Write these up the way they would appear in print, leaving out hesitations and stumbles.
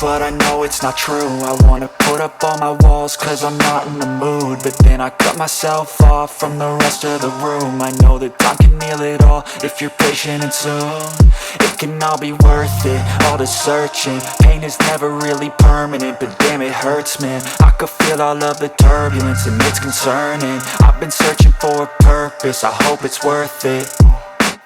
but I know it's not true. I wanna put up all my walls cause I'm not in the mood, but then I cut myself off from the rest of the room. I know that time can heal it all if you're patient and soon it can all be worth it, all the searching. Pain is never really permanent, but damn it hurts, man. I could feel all of the turbulence and it's concerning. I've been searching for a purpose, I hope it's worth it.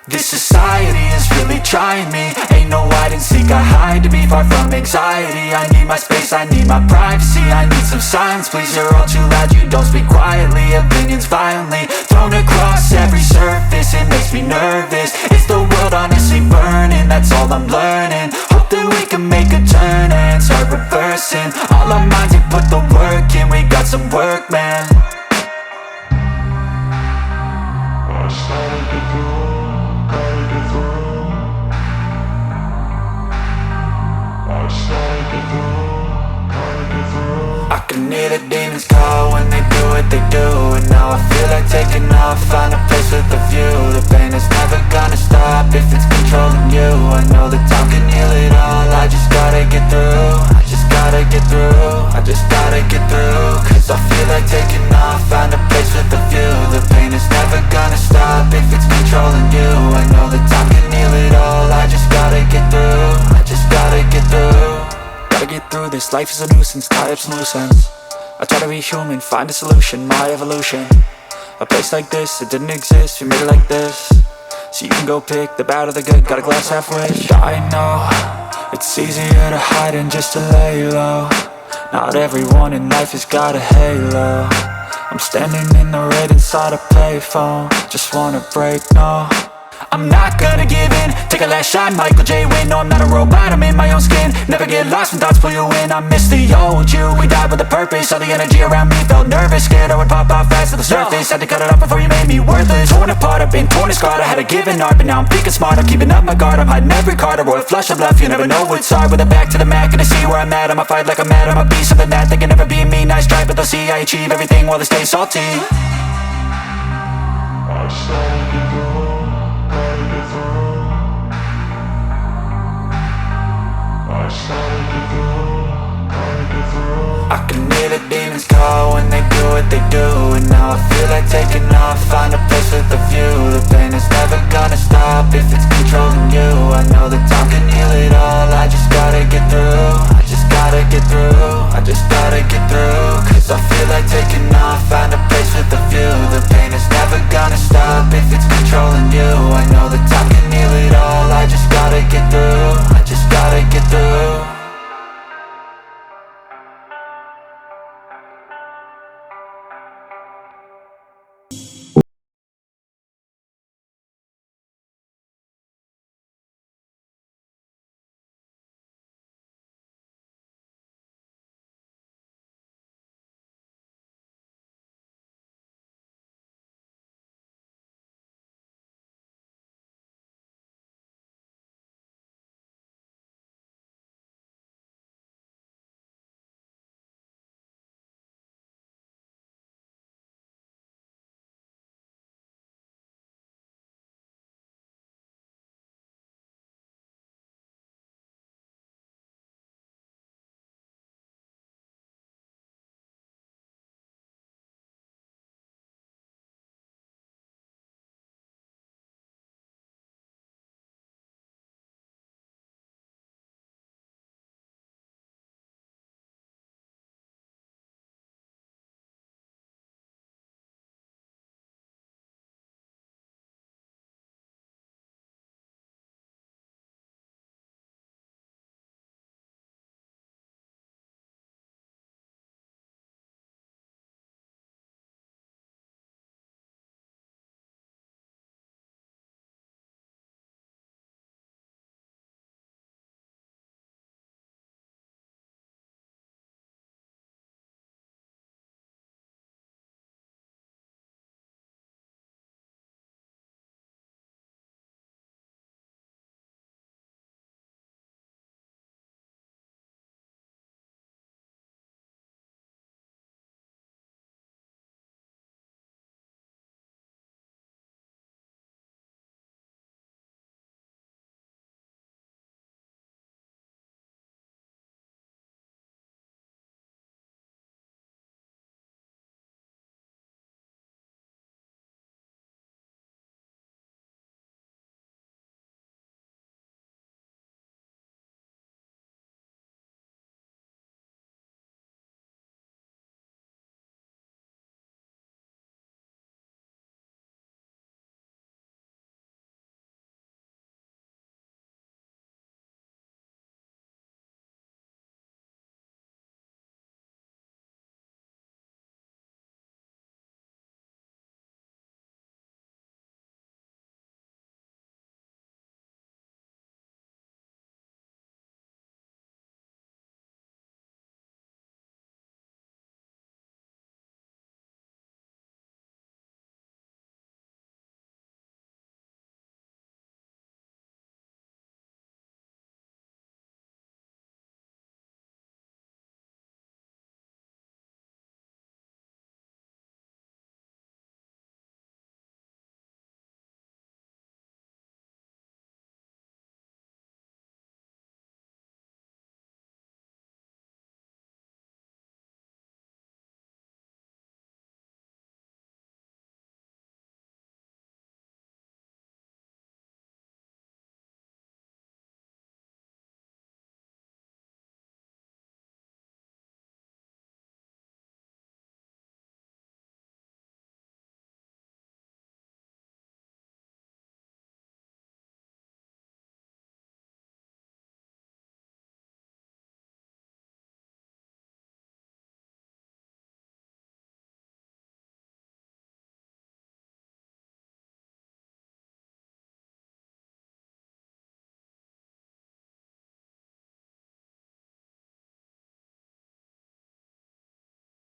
This society is really trying me. Ain't no hide and seek, I hide to be far from anxiety. I need my space, I need my privacy. I need some silence, please, you're all too loud. You don't speak quietly, opinions violently thrown across every surface. It makes me nervous, it's the world honestly burning. That's all I'm learning, hope that we can make a turn and start reversing. All our minds, we put the work in, we got some work, man. I can hear the demons call when they do what they do, and now I feel like taking off, find a place with a view. The pain is never gonna stop if it's controlling you. I know that time can heal it all, I just gotta get through. I just gotta get through, I just gotta get through. Cause I feel like taking off, find a place with a view. The pain is never gonna stop if it's controlling you. I know that time can heal it all, I just gotta get through. I just gotta get through. Gotta get through this, life is a nuisance, tie up some loose ends. I try to be human, find a solution, my evolution. A place like this, it didn't exist, we made it like this. So you can go pick the bad or the good, got a glass halfway. I know, it's easier to hide than just to lay low. Not everyone in life has got a halo. I'm standing in the red inside a payphone, just wanna break, no. I'm not gonna give in, take a last shot, Michael J. Win. No, I'm not a robot, I'm in my own skin. Never get lost when thoughts pull you in. I miss the old you, we died with a purpose. All the energy around me felt nervous, scared I would pop off fast to the surface. Had to cut it off before you made me worthless. Torn apart, I've been torn and scarred. I had a given art, but now I'm thinking smart. I'm keeping up my guard, I'm hiding every card. A royal flush of love, you never know what's hard. With a back to the mat, gonna see where I'm at. I'ma fight like I'm mad, I'ma be something that they can never be me. Nice try, but they'll see I achieve everything while they stay salty. I can hear the demons call when they do what they do, and now I feel like taking off, find a place with a view. The pain is never gonna stop if it's controlling you. I know that time can heal it all, I just gotta get through. I just gotta get through, I just gotta get through. Cause I feel like taking off,